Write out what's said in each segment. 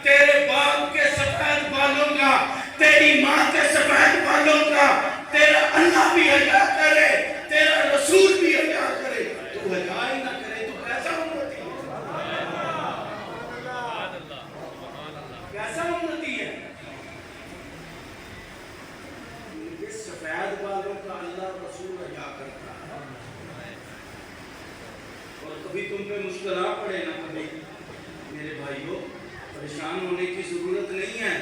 تیرے باپ کے سفید بالوں کا، تیری ماں کے سفید بالوں کا تیرا اللہ بھی حیا کرے، تیرا رسول بھی حیا کرے، تو حیا ہی نہ کرے تو کیسا امتی ہے؟ کیسا امتی ہے؟ یہ سفید بالوں کا اللہ رسول حیا کرتا ہے، اور کبھی تم پہ مشکل آ پڑے نہ کبھی، میرے بھائیوں پریشان ہونے کی ضرورت نہیں ہے،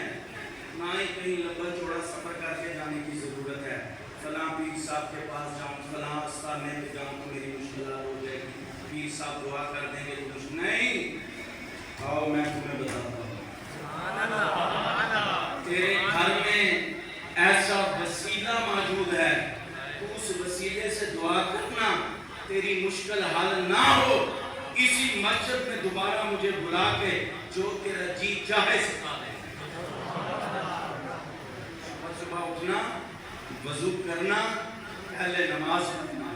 نہ ہی کہیں لمبا چوڑا سفر کر کے جانے کی ضرورت ہے، فلاں پیر صاحب کے پاس جاؤں، فلاں آستانے پہ جاؤں تو میری مشکل حل ہو جائے گی، پیر صاحب دعا کر دیں گے تو مشکل نہیں۔ آؤ میں تمہیں بتاتا ہوں، تیرے گھر میں ایسا وسیلہ موجود ہے، تو اس وسیلے سے دعا کرنا، تیری مشکل حل نہ ہو، اسی مسجد میں دوبارہ مجھے بلا کے جو تیرا جی چاہے سکھا دے۔ صبح اٹھنا، وضو کرنا، پہلے نماز پڑھنا،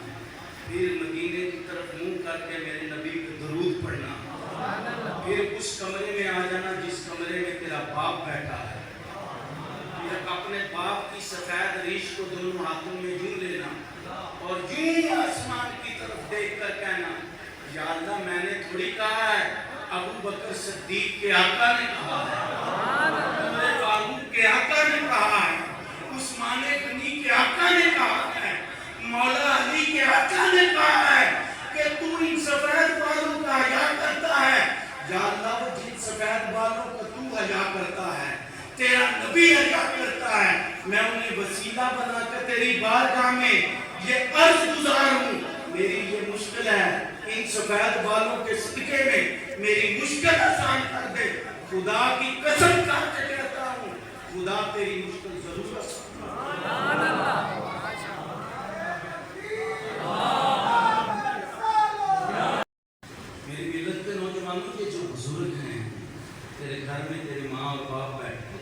پھر مدینے کی طرف منہ کر کے میرے نبی پہ درود پڑھنا، پھر اس کمرے میں آ جانا جس کمرے میں تیرا باپ بیٹھا ہے، پھر اپنے باپ کی سفید ریش کو دونوں ہاتھوں میں یوں لینا اور یوں آسمان کی طرف دیکھ کر کہنا، یا اللہ میں نے تھوڑی کہا ہے، ابو بکر صدیق کے آقا نے کہا ہے، عمر فاروق کے آقا نے کہا ہے، عثمان غنی کے آقا نے کہا ہے، مولا علی کے آقا نے کہا ہے کہ تو ان سفید بالوں کا حیا کرتا ہے، یا اللہ وہ جن سفید بالوں کا تو حیا کرتا ہے، تیرا نبی حیا کرتا ہے، میں انہیں وسیلہ بنا کر تیری بارگاہ میں یہ عرض گزار ہوں، میری یہ مشکل ہے، ان سفید بالوں کے صدقے میں میری مشکل آسان کر دے، خدا کی قسم کھا کے کہتا ہوں، خدا تیری مشکل ضرور آسان۔ میری ملت کے نوجوانوں کے جو بزرگ ہیں، تیرے گھر میں تیری ماں اور باپ بیٹھے،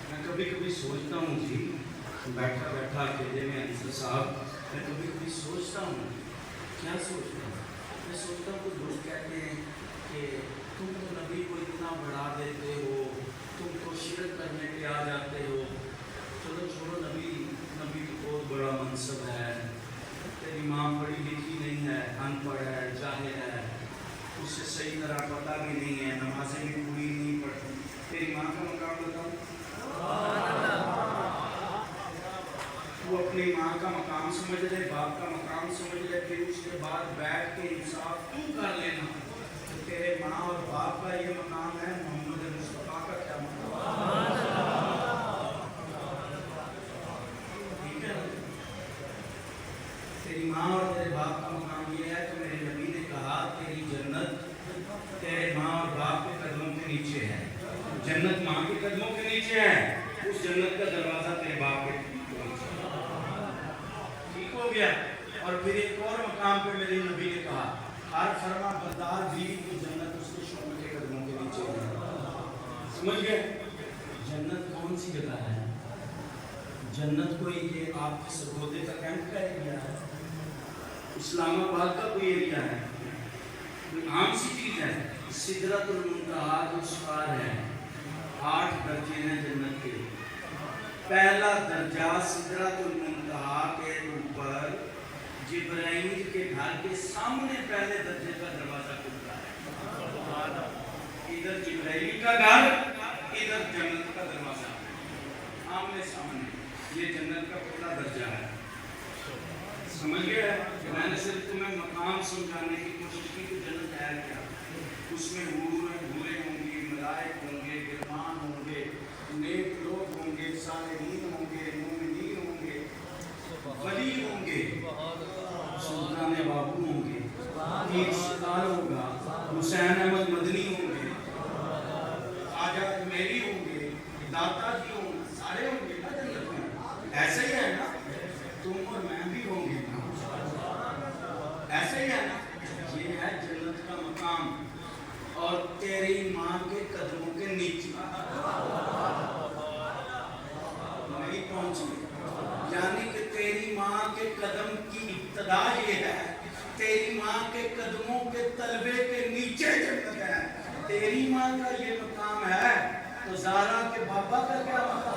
میں کبھی کبھی سوچتا ہوں جی، بیٹھا بیٹھا اکیلے میں انصر صاحب، میں کبھی کبھی سوچتا ہوں، کیا سوچتا ہوں؟ میں سوچتا ہوں کہ لوگ کہتے ہیں کہ تم تو نبی کو اتنا بڑھا دیتے ہو، تم تو شرک کرنے پہ آ جاتے ہو، چلو چھوڑو، نبی تو بہت بڑا منصب ہے، تیری ماں پڑھی لکھی نہیں ہے، ان پڑھ ہے، جاہل ہے، اسے صحیح طرح پتہ بھی نہیں ہے، نمازیں بھی پوری نہیں پڑھتی، تیری ماں کا مقام بتاؤ، وہ اپنی ماں کا مقام سمجھ لے، باپ کا مقام سمجھ لے، پھر اس کے بعد بیٹھ کے انصاف تو کر لینا کہ تیرے ماں اور باپ کا یہ مقام ہے، محمد مصطفیٰ کا کیا مقام ہے؟ ٹھیک ہے، تیری ماں اور تیرے باپ کا مقام یہ ہے کہ میرے نبی نے کہا تیری جنت تیرے ماں اور باپ کے قدموں کے نیچے ہے، جنت ماں کے قدموں کے نیچے ہے، اس جنت کا دروازہ تیرے باپ کے ہو گیا۔ اور پھر ایک اور مقام پہ میرے نبی نے کہا ہر فرما بردار بیوی کو جنت اس کے شوہر کے قدموں کے نیچے ہے، سمجھ گئے؟ جنت کون سی جگہ ہے؟ جنت کوئی یہ آپ کے سرگودے کا کیمپ کا ایریا ہے، اسلام آباد کا کوئی ایریا ہے، کوئی عام سی چیز ہے؟ سدرۃ المنتہا جو سفار ہے، 8 درجے ہیں جنت کے، پہلا درجہ سدرۃ المنتہا کے اوپر جبرائیل کے گھر کے سامنے پہلے درجے کا دروازہ کھلتا ہے، ادھر جبرائیل کا گھر، ادھر جنت کا دروازہ، آمنے سامنے، یہ جنت کا پہلا درجہ ہے، سمجھ گئے؟ میں نے صرف تمہیں مقام سمجھانے کی کوشش کی کہ جنت ہے کیا، اس میں حوریں ہوں گی، ملائک ہوں گے، گرمان ہوں گے، نیک لوگ ہوں گے، صالحین ہوں گے، مومنین ہوں گے، ولی ہوں گے، سلطان بابو ہوں گے، پیر سردار ہوگا، حسین احمد مدنی ہوں گے، خواجہ میری ہوں گے، داتا جی ہوں گے، سارے ہوں گے نا جنت میں، ایسے ہی ہے نا، تم اور میں بھی ہوں گے نا، ایسے ہی ہے نا، یہ ہے جنت کا مقام، اور تیری ماں کے قدموں کے نیچے نہیں پہنچی، یعنی کہ تیری ماں کے قدم کی ابتدا یہ ہے، تیری ماں کے قدموں کے تلبے کے نیچے جنت ہے، تیری ماں کا یہ مقام ہے تو زہرا کے بابا کا کیا مقام